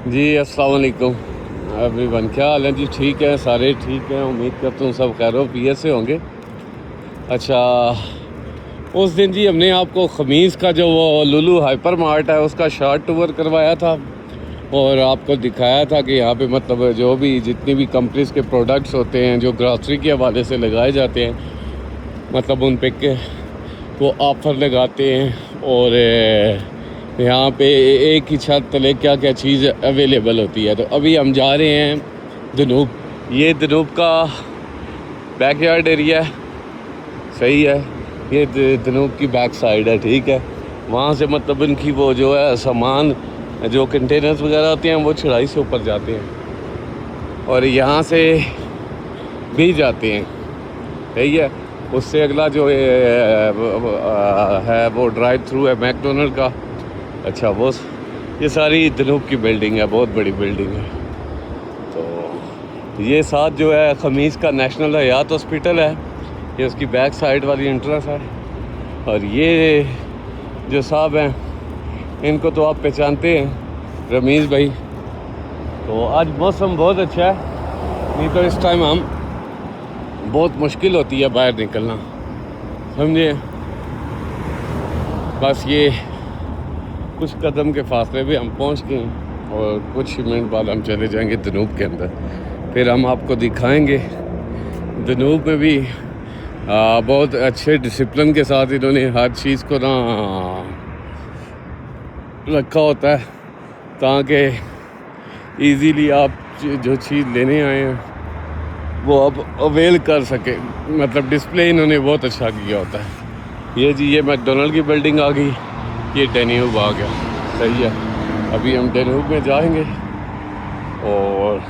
जी अस्सलाम वालेकुम एवरीवन, क्या हाल है जी? ठीक है, सारे ठीक हैं। उम्मीद करता हूँ सब खैर वफियत से होंगे। अच्छा, उस दिन जी हमने आपको खमीस का जो वो लुलु हाइपर मार्ट है उसका शार्ट टूर करवाया था और आपको दिखाया था कि यहाँ पे मतलब जो भी जितनी भी कंपनीज़ के प्रोडक्ट्स होते हैं जो ग्रॉसरी के हवाले से लगाए जाते हैं, मतलब उन पे के वो ऑफ़र लगाते हैं और यहाँ पे एक ही छत तले क्या क्या चीज़ अवेलेबल होती है। तो अभी हम जा रहे हैं दनूब। ये दनूब का बैकयार्ड एरिया है, सही है। ये दनूब की बैक साइड है, ठीक है। वहाँ से मतलब इनकी वो जो है सामान जो कंटेनर्स वगैरह होते हैं वो चढ़ाई से ऊपर जाते हैं और यहाँ से भी जाते हैं, सही है। उससे अगला जो है वो ड्राइव थ्रू है मैकडोनल्ड का। अच्छा, वो ये सारी दनूब की बिल्डिंग है, बहुत बड़ी बिल्डिंग है। तो ये साथ जो है खमीस का नेशनल हयात हॉस्पिटल है, ये उसकी बैक साइड वाली एंट्रेंस है। और ये जो साहब हैं इनको तो आप पहचानते हैं, रमीज़ भाई। तो आज मौसम बहुत अच्छा है, नहीं तो इस टाइम हम बहुत मुश्किल होती है बाहर निकलना, समझे। बस ये कुछ कदम के फासले पे हम पहुंच गए और कुछ मिनट बाद हम चले जाएंगे दनूब के अंदर। फिर हम आपको दिखाएंगे दनूब में भी बहुत अच्छे डिसिप्लिन के साथ इन्होंने हर चीज़ को ना रखा होता है ताकि इजीली आप जो चीज़ लेने आए हैं वो आप अवेल कर सके। मतलब डिस्प्ले इन्होंने बहुत अच्छा किया होता है। ये जी, ये मैकडोनल्ड की बिल्डिंग आ गई, ये डेन्यूब आ गया, सही है। अभी हम डेन्यूब में जाएंगे और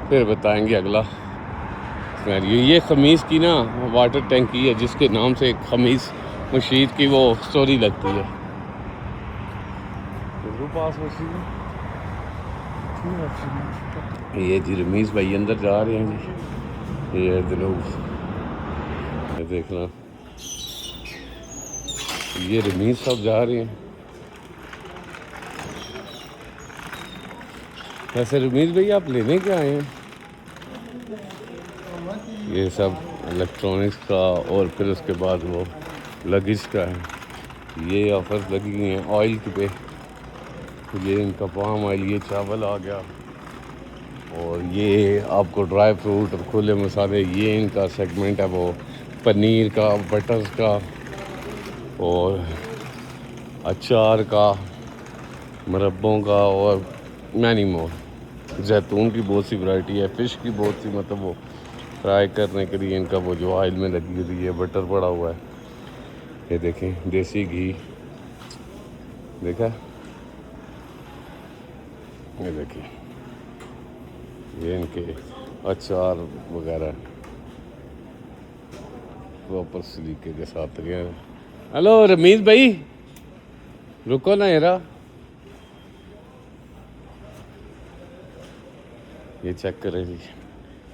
फिर बताएंगे अगला सिनेरियो। ये खमीस की ना वाटर टैंकी है जिसके नाम से खमीस मशीद की वो स्टोरी लगती है। पास ये जी रमीज़ भाई अंदर जा रहे हैं जी, ये दनूब, ये देखना, ये रमीज़ साहब जा रहे हैं। वैसे रमीज़ भाई आप लेने क्या आए हैं? ये सब इलेक्ट्रॉनिक्स का और फिर उसके बाद वो लगेज का है। ये ऑफर्स लगी हुई हैं ऑयल पे, ये इनका पाम ऑयल, ये चावल आ गया और ये आपको ड्राई फ्रूट और खुले मसाले, ये इनका सेगमेंट है। वो पनीर का, बटर्स का और अचार का, मुरब्बों का और मैनी मोर। जैतून की बहुत सी वैरायटी है, फ़िश की बहुत सी, मतलब वो फ्राई करने के लिए इनका वो जो ऑयल में लगी हुई है, बटर पड़ा हुआ है। ये देखें, देसी घी देखा, ये देखिए, ये इनके अचार वगैरह प्रॉपर सलीके के साथ गए। हेलो रमीज़ भाई, रुको ना यारा, ये चेक करें जी,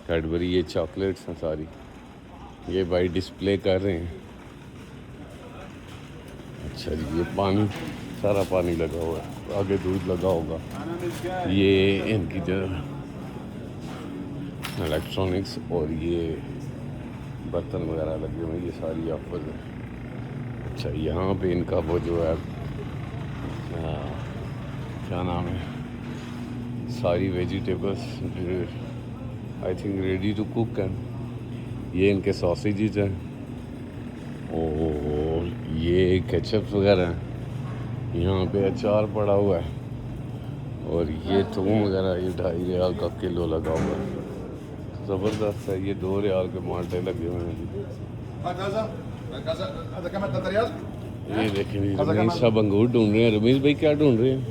कैडबरी, ये चॉकलेट्स हैं सारी, ये भाई डिस्प्ले कर रहे हैं। अच्छा जी, ये पानी, सारा पानी लगा हुआ है, आगे दूध लगा होगा। ये इनकी जो इलेक्ट्रॉनिक्स और ये बर्तन वगैरह लगे हुए हैं, ये सारी ऑफर है। अच्छा, यहाँ पे इनका वो जो है क्या नाम है, सारी vegetables I think ready to cook हैं। ये इनके सॉसेजेस हैं और ये केचप्स वगैरह हैं। यहाँ पे अचार पड़ा हुआ है और ये थूम वगैरह, ये 2.5 रियाल का किलो लगा हुआ है, ज़बरदस्त है। ये 2 रियाल के माल्टे लगे हुए हैं। ये देखें, रमीज़ साहब अंगूर ढूंढ रहे हैं। रमीज़ भाई क्या ढूंढ रहे हैं?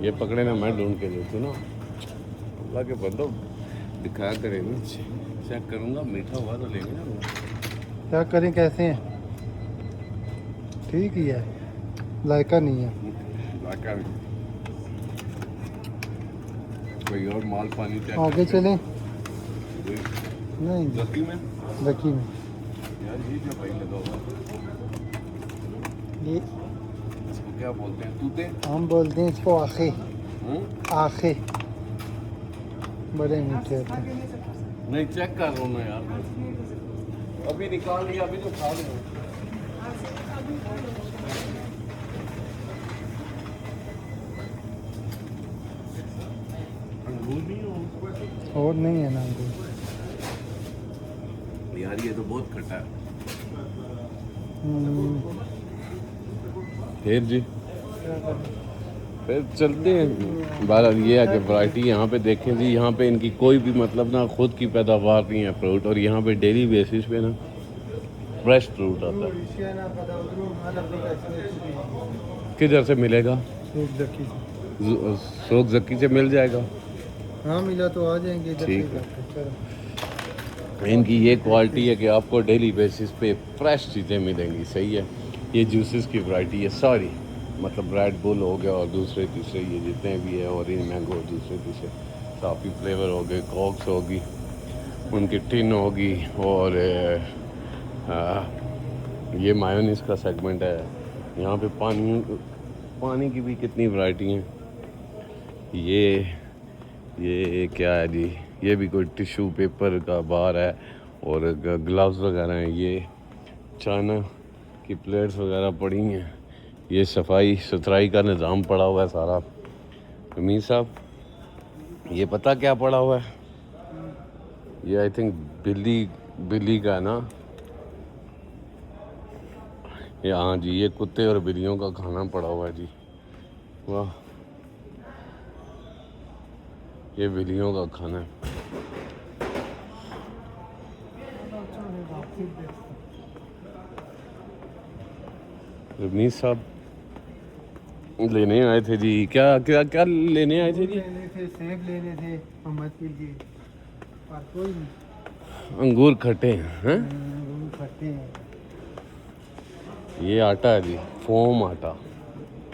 ये पकड़े ना, मैं ढूंढ के देती ना, अल्लाह के बंदो दिखाया करेंगे, चेक करूँगा, मीठा हुआ तो लेंगे ना। क्या करें, कैसे हैं? ठीक ही है, लायका नहीं है, लायका नहीं। कोई और माल पानी आगे चलें? नहीं, लकी में यार, ये जो भाई लगा हुआ ये इसको क्या बोलते हैं? तूते? हम बोलते हैं इसको आखे। आखे बड़े मीठे होते हैं। नहीं चेक कर रहा हूँ मैं यार, अभी निकाल लिया, अभी तो खा लिया। अंगूर नहीं हो और नहीं है ना अंगूर यार, ये तो बहुत खट्टा है। फिर जी फिर चलते हैं। बहरहाल ये है कि वैरायटी यहाँ पे देखें जी, यहाँ पे इनकी कोई भी मतलब ना खुद की पैदावार नहीं है फ्रूट, और यहाँ पे डेली बेसिस पे ना फ्रेश फ्रूट आता है। किधर से मिलेगा? सोख जक्की से मिल जाएगा। हाँ मिला तो आ जाएंगे इधर ठीक से है। जाके, चलो। इनकी ये क्वालिटी है कि आपको डेली बेसिस पे फ्रेश चीज़ें मिलेंगी। सही है। ये जूसेस की वैरायटी है सारी, मतलब रेड बुल हो गया और दूसरे तीसरे ये जितने भी है, ऑरेंज मैंगो दूसरे तीसरे टॉफी फ्लेवर हो गए, कॉक्स होगी, उनकी टिन होगी, और ये मायोनीज का सेगमेंट है। यहाँ पे पानी की भी कितनी वैरायटी हैं। ये क्या है जी, ये भी कोई टिश्यू पेपर का बार है, और ग्लव्स वगैरह हैं। ये चाइना की प्लेट्स वगैरह पड़ी हैं। ये सफाई सुथराई का निज़ाम पड़ा हुआ है सारा। अमीर साहब, ये पता क्या पड़ा हुआ है? ये आई थिंक बिल्ली का है ना। ये हाँ जी, ये कुत्ते और बिल्लियों का खाना पड़ा हुआ है जी। वाह, ये बिल्लियों का खाना है। रमीज साहब लेने आए थे जी, क्या क्या क्या लेने आए थे जी? लेने थे, सेब लेने थे अहमद के लिए, और कोई नहीं। अंगूर खट्टे हैं। अंगूर खट्टे हैं। ये आटा है जी, फोम आटा,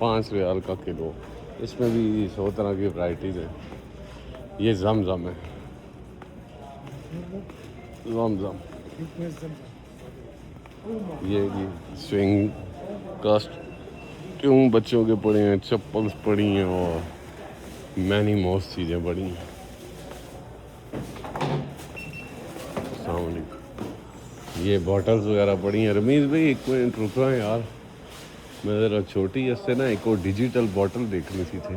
5 रियाल का किलो। इसमें भी 100 तरह की वैरायटीज़ हैं। ये जमजम है, जमजम। ये जी स्विंग कॉस्ट्यूम बच्चों के पड़े हैं, चप्पल्स पड़ी हैं, और मैनी मोस्ट चीज़ें पड़ी हैं। ये बॉटल्स वगैरह पड़ी हैं। रमीज़ भाई एक मिनट रुक रहा है यार, मैं ज़रा छोटी इससे ना एक और डिजिटल बॉटल देखनी सी थी।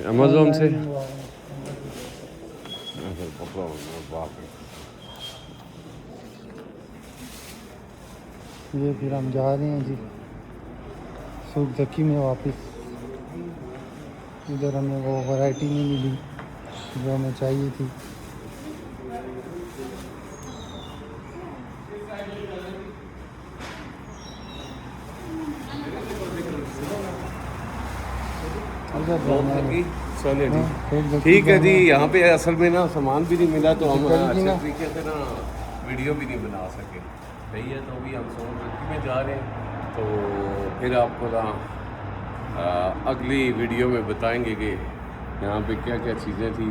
अमेज़ॉन से ये फिर हम जा रहे हैं जी सूख जक्की में वापस। इधर हमें वो वैरायटी नहीं मिली जो हमें चाहिए थी। चलिए ठीक है जी। यहाँ पे असल में ना सामान भी नहीं मिला, तो हम अच्छे तरीके से ना वीडियो भी नहीं बना सके। सही है, तो अभी हम सोनभद्र में जा रहे हैं, तो फिर आपको ना अगली वीडियो में बताएंगे कि यहाँ पे क्या क्या चीज़ें थी।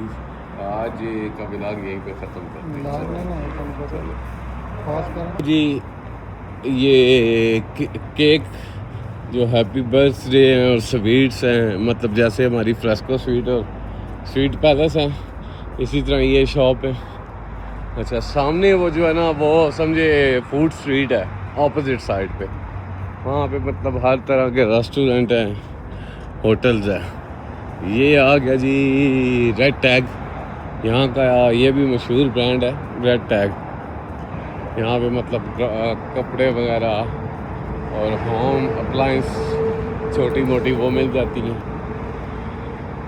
आज का व्लॉग यहीं पे ख़त्म करते हैं जी। ये केक जो हैप्पी बर्थडे हैं और स्वीट्स हैं, मतलब जैसे हमारी फ्रेस्को स्वीट और स्वीट पैलेस है, इसी तरह ये शॉप है। अच्छा, सामने वो जो है ना, वो समझे फूड स्ट्रीट है ऑपोजिट साइड पे। वहाँ पे मतलब हर तरह के रेस्टोरेंट हैं, होटल्स हैं। ये आ गया जी रेड टैग, यहाँ का ये भी मशहूर ब्रांड है रेड टैग। यहाँ पे मतलब कपड़े वगैरह और होम अप्लायंस छोटी मोटी वो मिल जाती हैं।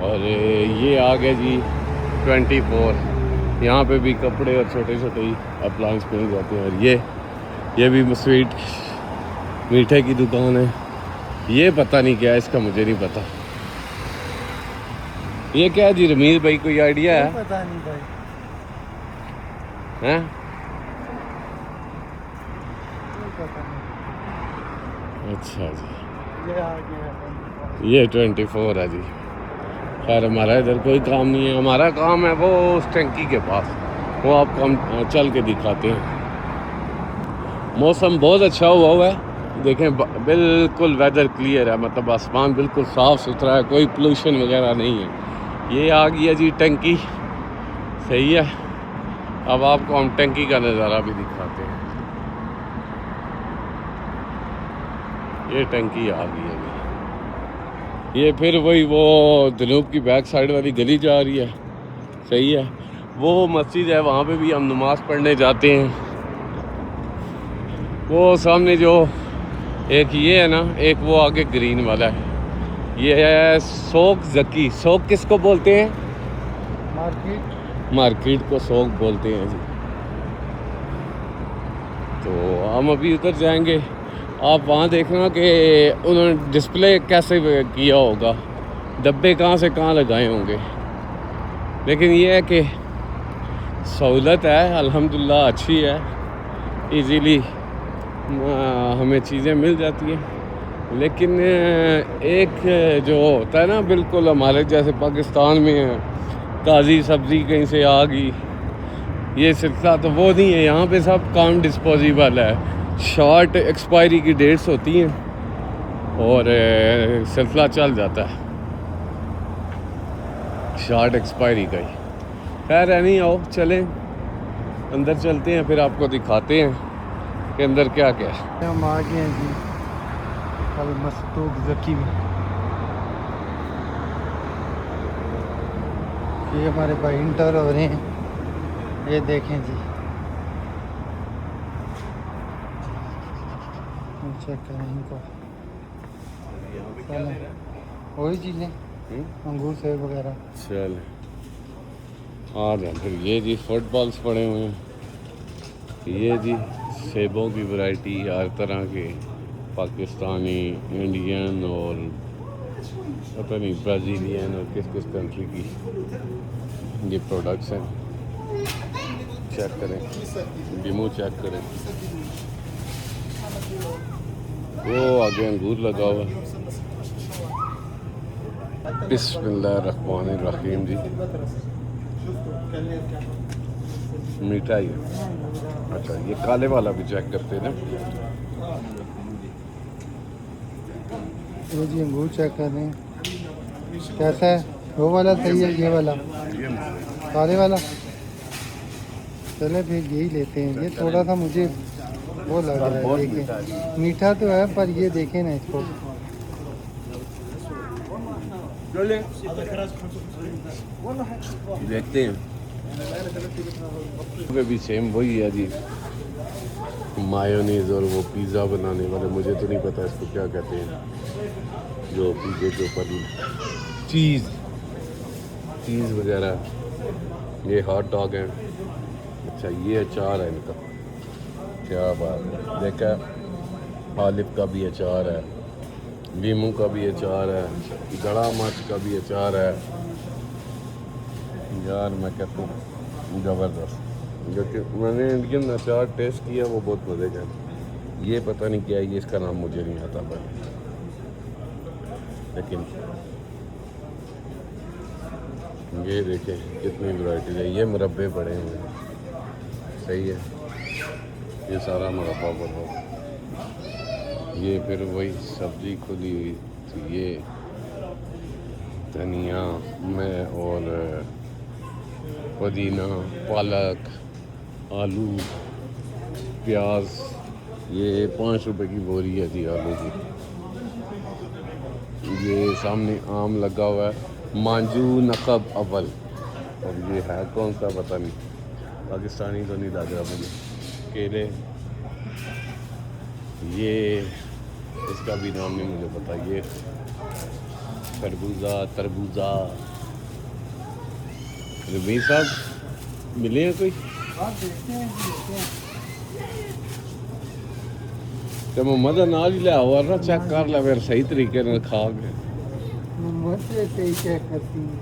और ये आ गया जी 24, यहाँ पे भी कपड़े और छोटे छोटे अप्लायंस मिल जाते हैं। और ये भी स्वीट मीठे की दुकान है। ये पता नहीं क्या है इसका, मुझे नहीं पता। ये क्या है जी रमीज भाई, कोई आइडिया है? पता नहीं भाई। हैं? अच्छा जी, ये 24 है जी। खैर हमारा इधर कोई काम नहीं है, हमारा काम है वो उस टंकी के पास, वो आपको हम चल के दिखाते हैं। मौसम बहुत अच्छा हुआ है, देखें बिल्कुल वेदर क्लियर है, मतलब आसमान बिल्कुल साफ़ सुथरा है, कोई पोल्यूशन वगैरह नहीं है। ये आ गई है जी टंकी, सही है। अब आपको हम टंकी का नज़ारा भी दिखाते हैं। ये टंकी आ गई है जी। ये फिर वही वो जनूब की बैक साइड वाली गली जा रही है, सही है। वो मस्जिद है, वहाँ पे भी हम नमाज़ पढ़ने जाते हैं। वो सामने जो एक ये है ना, एक वो आगे ग्रीन वाला है, ये है सोक ज़की। सोक किसको बोलते हैं? मार्केट को सोक बोलते हैं जी। तो हम अभी उधर जाएंगे। आप वहाँ देखना कि उन्होंने डिस्प्ले कैसे किया होगा, डब्बे कहाँ से कहाँ लगाए होंगे। लेकिन ये है कि सहूलत है, अल्हम्दुलिल्लाह अच्छी है, इजीली हमें चीज़ें मिल जाती हैं। लेकिन एक जो होता है ना, बिल्कुल हमारे जैसे पाकिस्तान में है, ताज़ी सब्ज़ी कहीं से आ गई, ये सिलसिला तो वो नहीं है। यहाँ पे सब काम डिस्पोजेबल है, शॉर्ट एक्सपायरी की डेट्स होती हैं और सिलसिला चल जाता है शॉर्ट एक्सपायरी का ही। खैर है नहीं, आओ चलें अंदर चलते हैं, फिर आपको दिखाते हैं कि अंदर क्या क्या है। हम आ गए हैं जी अल मस्तूक ज़की में। ये हमारे भाई इंटर हो रहे हैं, ये देखें जी, चेक करें इनको। वही चीज़ें अंगूर सेब वगैरह। चल आ जाए फिर। ये जी फुटबॉल्स पड़े हुए हैं, ये जी सेबों की वैरायटी हर तरह के, पाकिस्तानी, इंडियन और पता नहीं ब्राज़ीलियन और किस किस कंट्री की ये प्रोडक्ट्स हैं। चेक करें, गिमू चेक करें, वो आगे अंगूर लगा हुआ है। बिस्मिल्लाहिर्रहमानिर्रहीम जी, मीठा ही है। अच्छा ये काले वाला भी चेक करते हैं ना। ये जी अंगूर चेक कर रहे हैं, कैसा है? वो वाला सही है, ये वाला काले वाला? चले फिर यही लेते हैं। ये थोड़ा सा मुझे वो लग रहा है, देखें मीठा तो है पर ये देखें ना इसको। देखते हैं भी सेम वही है जी, मायोनीज और वो पिज़्ज़ा बनाने वाले, मुझे तो नहीं पता इसको क्या कहते हैं, जो पिज़्ज़े के ऊपर चीज़ वगैरह। ये हॉट डॉग है। अच्छा ये अचार है इनका, क्या बात है। देखा, ऑलिव का भी अचार है, लीमू का भी अचार है, गड़ा मिर्च का भी अचार है। यार मैं कहता हूँ ज़बरदस्त, क्योंकि मैंने इंडियन अचार टेस्ट किया, वो बहुत मज़े का है। ये पता नहीं क्या है, ये इसका नाम मुझे नहीं आता पर, लेकिन ये देखें कितनी वैरायटी है। ये मुरब्बे पड़े हुए हैं, सही है। ये सारा मुरब्बा पड़ा, ये फिर वही सब्ज़ी खुली हुई थी, ये धनिया में और पुदीना, पालक, आलू, प्याज। ये 5 रुपए की बोरी है जी आलू की। ये सामने आम लगा हुआ है, मांजू नकब अव्वल, और ये है कौन सा पता नहीं, पाकिस्तानी तो नहीं लग रहा मुझे। केले, ये इसका भी नाम नहीं मुझे पता। ये तरबूजा। रमीज साहब मिले हैं कोई? तो मोहम्मद नाल ही लिया हुआ ना, चेक कर ले फिर सही तरीके से खा के। सही चेक करती है।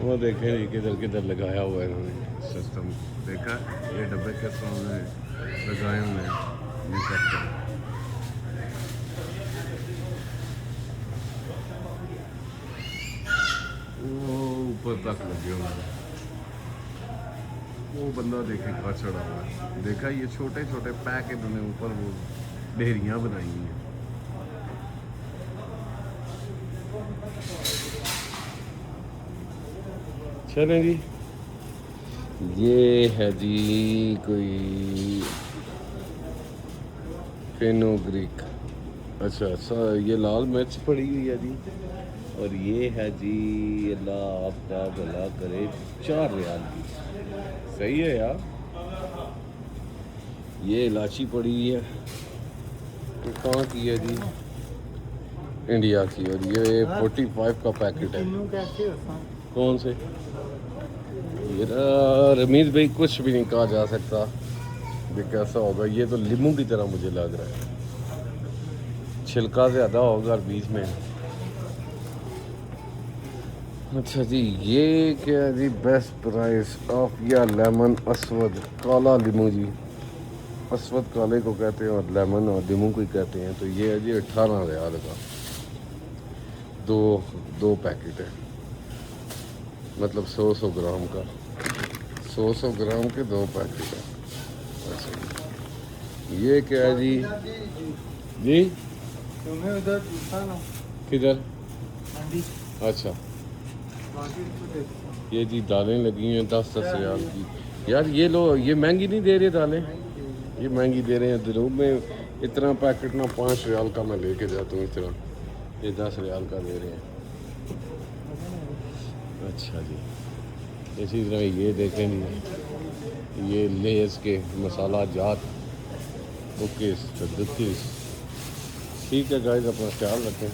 वो देखे नहीं किधर किधर लगाया हुआ है इन्होंने सिस्टम। देखा ये डब्बे किस तरह उन्होंने लगाए हुए हैं, ये चेक करें। वो ऊपर तक लगे हुए हैं। वो बंदा देखे कहाँ चढ़ा हुआ है, देखा ये छोटे छोटे पैक इन्होंने ऊपर वो ढेरियाँ बनाई हुई हैं। चलें जी, ये है जी कोई फेनोग्रीक। अच्छा ये लाल मिर्च पड़ी हुई है जी। और ये है जी, अल्लाह आपका भला करे, 4 रियाल की। सही है यार। ये इलायची पड़ी हुई है, कहाँ की है जी? इंडिया की। और ये 45 का पैकेट है। कौन से? ये रमीज भाई, कुछ भी नहीं कहा जा सकता ये कैसा होगा। ये तो लीमू की तरह मुझे लग रहा है, छिलका ज़्यादा होगा बीच में। अच्छा जी, ये क्या है जी? बेस्ट प्राइस ऑफ या लेमन असवद काला लीमू जी। असवद काले को कहते हैं और लेमन और लीमू को ही कहते हैं। तो ये है जी 18 रियाल का। दो पैकेट है, मतलब 100 ग्राम का। 100 ग्राम के 2 पैकेट है। अच्छा, ये क्या है जी? जी तुम्हें उधर पूछा ना किधर? मंडी। अच्छा, ये जी दालें लगी हैं 10-10 रियाल की। यार ये लो, ये महंगी नहीं दे रहे दालें, ये महंगी दे रहे हैं। दिनों में इतना पैकेट ना 5 रियाल का मैं लेके जाता हूँ इतना, ये 10 रियाल का दे रहे हैं। अच्छा जी, इसी तरह ये देखें जी, ये लेस के मसाला जात कुकीज़ तो दुकीज़। ठीक है गाइस, अपना ख्याल रखें।